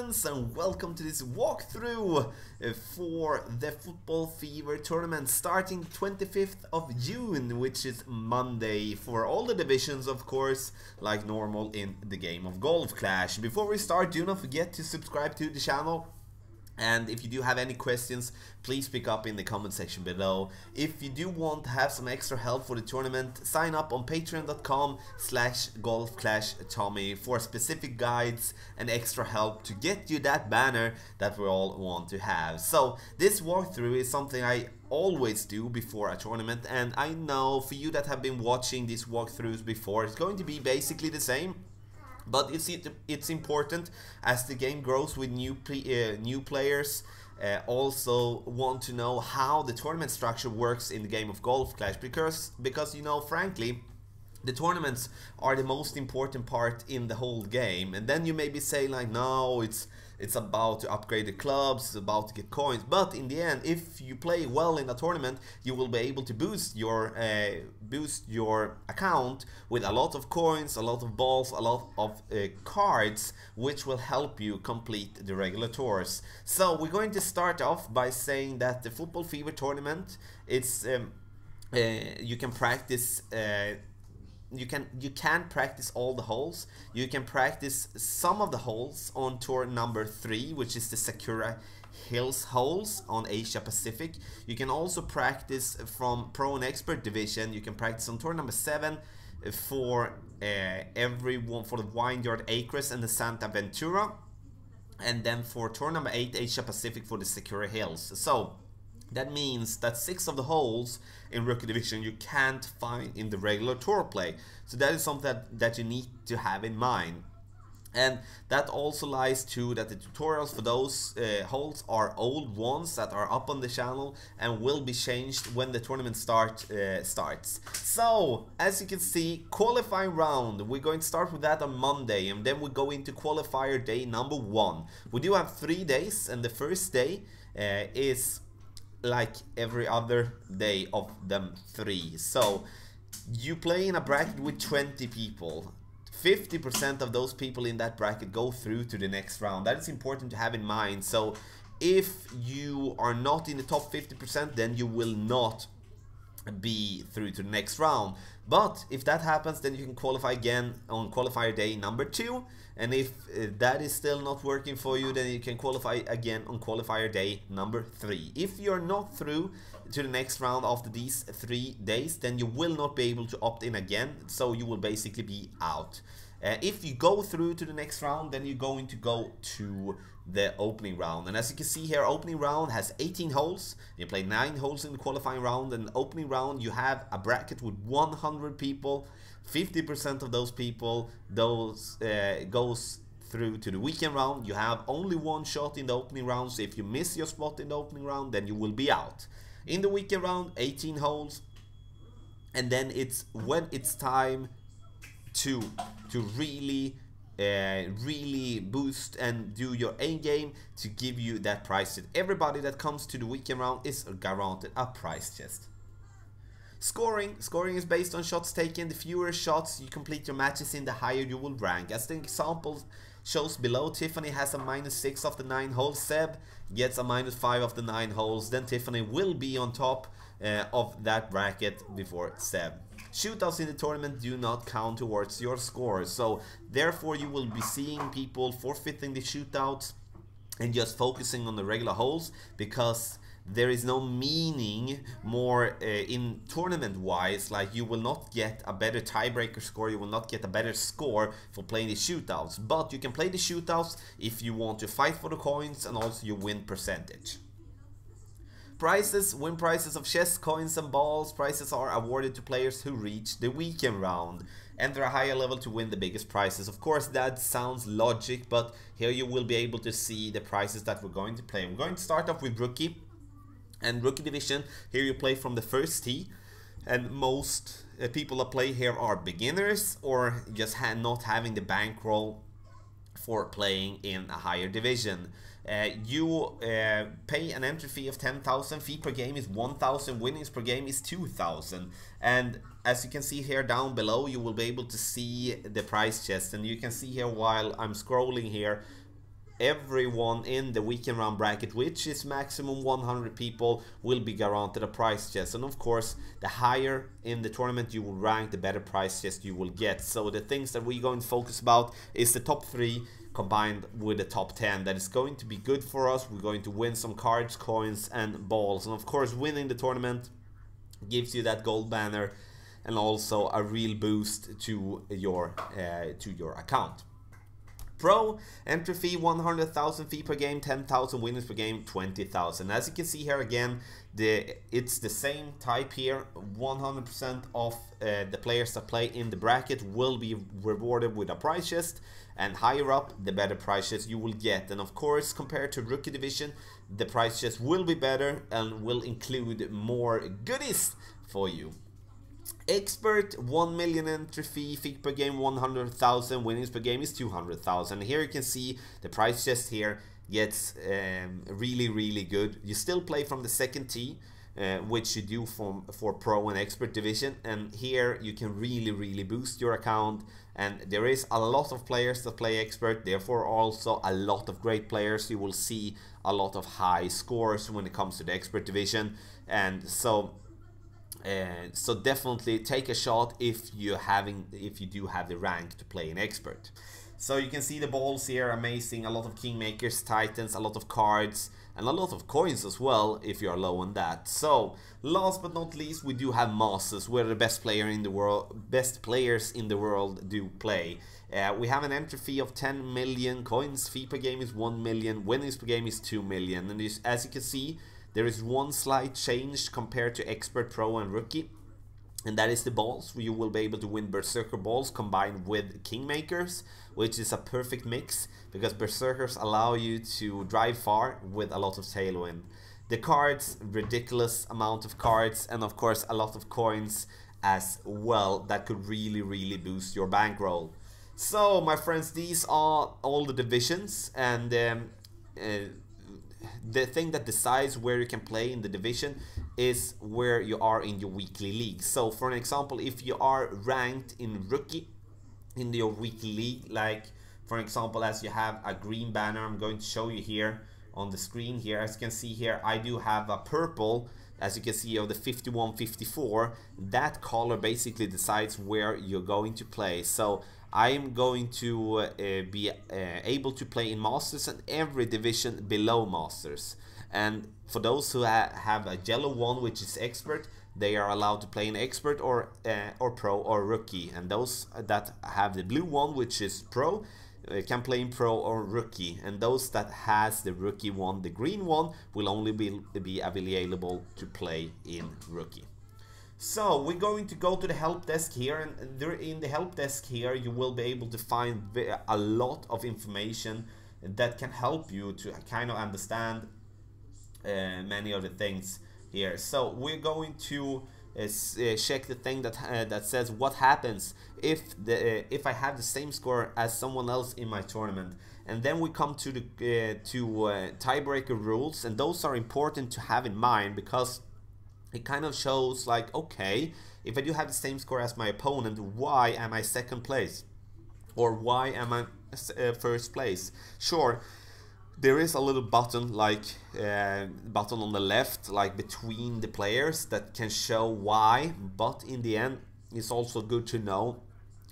friends, and welcome to this walkthrough for the Football Fever tournament starting 25th of June, which is Monday, for all the divisions, of course, like normal in the game of Golf Clash. Before we start, do not forget to subscribe to the channel. And if you do have any questions, please pick up in the comment section below. If you do want to have some extra help for the tournament, sign up on patreon.com/golfclashtommy for specific guides and extra help to get you that banner that we all want to have. So this walkthrough is something I always do before a tournament, and I know for you that have been watching these walkthroughs before, it's going to be basically the same. But it's important as the game grows with new players. Also want to know how the tournament structure works in the game of Golf Clash, because you know, frankly, the tournaments are the most important part in the whole game. And then you maybe say like, no, it's about to upgrade the clubs, it's about to get coins. But in the end, if you play well in a tournament, you will be able to boost your account with a lot of coins, a lot of balls, a lot of cards, which will help you complete the regular tours. So we're going to start off by saying that the Football Fever tournament, it's you can practice. You can practice all the holes. You can practice some of the holes on tour number 3, which is the Sakura Hills holes on Asia Pacific. You can also practice from Pro and Expert division. You can practice on tour number 7 for everyone, for the Vineyard Acres and the Santa Ventura, and then for tour number 8 Asia Pacific for the Sakura Hills. So that means that 6 of the holes in Rookie Division you can't find in the regular tour play. So that is something that you need to have in mind. And that also lies to that the tutorials for those holes are old ones that are up on the channel and will be changed when the tournament starts. So, as you can see, qualifying round, we're going to start with that on Monday, and then we go into qualifier day number 1. We do have 3 days, and the first day is like every other day of them 3. So you play in a bracket with 20 people. 50% of those people in that bracket go through to the next round. That is important to have in mind. So if you are not in the top 50%, then you will not be through to the next round. But if that happens, then you can qualify again on qualifier day number 2, and if that is still not working for you, then you can qualify again on qualifier day number 3. If you're not through to the next round after these 3 days, then you will not be able to opt in again, so you will basically be out. If you go through to the next round, then you're going to go to the opening round. And as you can see here, opening round has 18 holes. You play 9 holes in the qualifying round, and opening round you have a bracket with 100 people. 50% of those people goes through to the weekend round. You have only 1 shot in the opening round, so if you miss your spot in the opening round, then you will be out. In the weekend round, 18 holes, and then it's when it's time to really boost and do your A game to give you that prize chest. Everybody that comes to the weekend round is guaranteed a prize chest. Scoring is based on shots taken. The fewer shots you complete your matches in, the higher you will rank. As the example shows below, Tiffany has a -6 of the 9 holes. Seb gets a -5 of the 9 holes. Then Tiffany will be on top of that bracket before Seb. Shootouts in the tournament do not count towards your score, so therefore you will be seeing people forfeiting the shootouts and just focusing on the regular holes, because there is no meaning more in tournament wise. Like, you will not get a better tiebreaker score, you will not get a better score for playing the shootouts, but you can play the shootouts if you want to fight for the coins and also your win percentage. Prizes, win prizes of chests, coins and balls. Prizes are awarded to players who reach the weekend round. Enter a higher level to win the biggest prizes. Of course, that sounds logic, but here you will be able to see the prizes that we're going to play. We're going to start off with Rookie and Rookie Division. Here you play from the first tee, and most people that play here are beginners or just not having the bankroll for playing in a higher division. You pay an entry fee of 10,000, fee per game is 1,000, winnings per game is 2,000, and as you can see here down below, you will be able to see the prize chest, and you can see here while I'm scrolling here, everyone in the weekend round bracket, which is maximum 100 people, will be guaranteed a prize chest. And of course, the higher in the tournament you will rank, the better prize chest you will get. So the things that we're going to focus about is the top 3 combined with the top 10. That is going to be good for us. We're going to win some cards, coins and balls. And of course, winning the tournament gives you that gold banner and also a real boost to your account. Pro entry fee 100,000 fee per game, 10,000 winners per game, 20,000. As you can see here again, it's the same type here. 100% of the players that play in the bracket will be rewarded with a prize chest, and higher up the better prize chest you will get. And of course, compared to rookie division, the prize chest will be better and will include more goodies for you. Expert 1 million entry fee per game 100,000, winnings per game is 200,000. Here you can see the prize chest here gets really good. You still play from the second tee, which you do for pro and expert division, and here you can really boost your account. And there is a lot of players that play expert, therefore also a lot of great players. You will see a lot of high scores when it comes to the expert division, and so definitely take a shot if you do have the rank to play an expert. So you can see the balls here, amazing, a lot of kingmakers, titans, a lot of cards, and a lot of coins as well if you are low on that. So last but not least, we do have masters, where the best players in the world do play. We have an entry fee of 10 million coins, fee per game is 1 million, winnings per game is 2 million, and as you can see, there is one slight change compared to expert, pro and rookie, and that is the balls. You will be able to win berserker balls combined with kingmakers, which is a perfect mix because berserkers allow you to drive far with a lot of tailwind. The cards, ridiculous amount of cards, and of course a lot of coins as well that could really boost your bankroll. So my friends, these are all the divisions, and the thing that decides where you can play in the division is where you are in your weekly league. So for an example, if you are ranked in rookie in your weekly league, like for example, as you have a green banner, I'm going to show you here on the screen here. As you can see here, I do have a purple, as you can see, of the 51-54. That color basically decides where you're going to play. So I'm going to be able to play in Masters and every division below Masters. And for those who have a yellow one, which is expert, they are allowed to play in expert or pro or rookie. And those that have the blue one, which is pro, can play in pro or rookie. And those that has the rookie one, the green one, will only be available to play in rookie. So we're going to go to the help desk here, and in the help desk here you will be able to find a lot of information that can help you to kind of understand many of the things here. So we're going to check the thing that says what happens if I have the same score as someone else in my tournament. And then we come to the tiebreaker rules, and those are important to have in mind because it kind of shows like, okay, if I do have the same score as my opponent, why am I second place? Or why am I first place? Sure, there is a little button like button on the left, like between the players, that can show why, but in the end it's also good to know,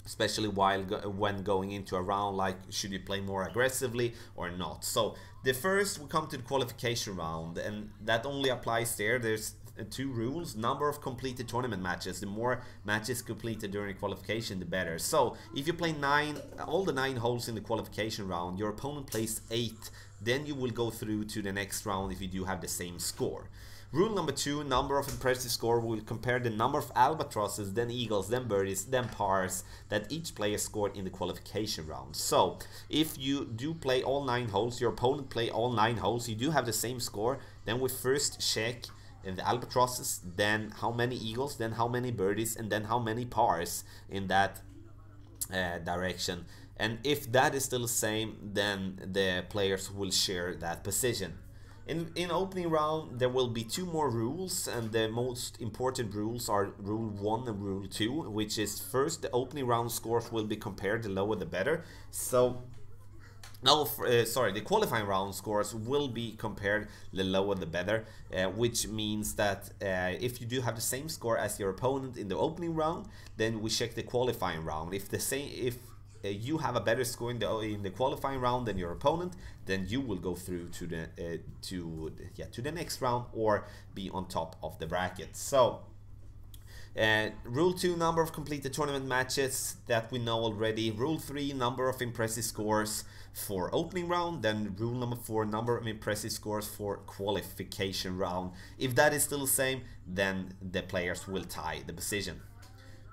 especially when going into a round, like should you play more aggressively or not. So the first we come to the qualification round, and that only applies there. There's two rules: number of completed tournament matches. The more matches completed during qualification, the better. So if you play all the 9 holes in the qualification round, your opponent plays 8, then you will go through to the next round if you do have the same score. Rule number 2, number of impressive score. Will compare the number of albatrosses, then eagles, then birdies, then pars that each player scored in the qualification round. So if you do play all 9 holes, your opponent play all 9 holes, you do have the same score, then we first check the albatrosses, then how many eagles, then how many birdies, and then how many pars in that direction. And if that is still the same, then the players will share that position. In opening round, there will be 2 more rules, and the most important rules are rule 1 and rule 2, which is first, the opening round scores will be compared, the lower the better. So No, sorry, the qualifying round scores will be compared, the lower the better, which means that if you do have the same score as your opponent in the opening round, then we check the qualifying round. If you have a better score in the qualifying round than your opponent, then you will go through to the next round or be on top of the bracket. So Rule 2, number of completed tournament matches, that we know already. Rule 3, number of impressive scores for opening round. Then rule number 4, number of impressive scores for qualification round. If that is still the same, then the players will tie the position.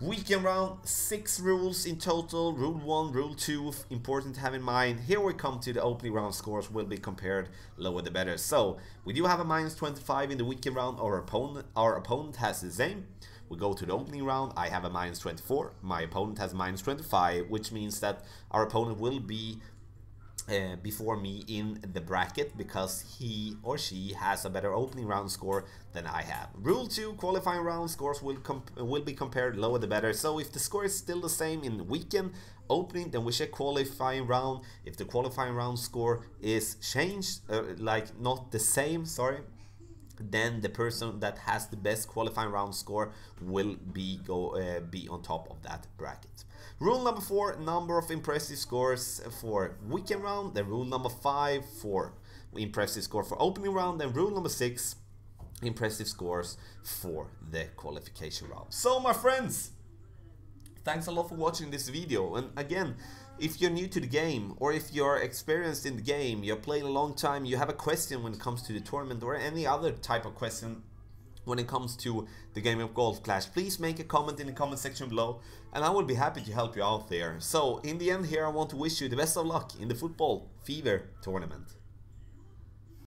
Weekend round, 6 rules in total. Rule 1, Rule 2, important to have in mind. Here we come to the opening round scores will be compared, lower the better. So we do have a -25 in the weekend round. Our opponent has the same. We go to the opening round. I have a -24. My opponent has -25, which means that our opponent will be before me in the bracket because he or she has a better opening round score than I have. Rule 2, qualifying round scores will be compared, lower the better. So if the score is still the same in weekend opening, then we check qualifying round. If the qualifying round score is changed, like not the same, sorry, then the person that has the best qualifying round score will be on top of that bracket. Rule number 4, number of impressive scores for weekend round. Then rule number 5 for impressive score for opening round. Then rule number 6, impressive scores for the qualification round. So my friends, thanks a lot for watching this video. And again, if you're new to the game, or if you're experienced in the game, you're playing a long time, you have a question when it comes to the tournament or any other type of question when it comes to the game of Golf Clash, please make a comment in the comment section below and I will be happy to help you out there. So in the end here, I want to wish you the best of luck in the Football Fever tournament.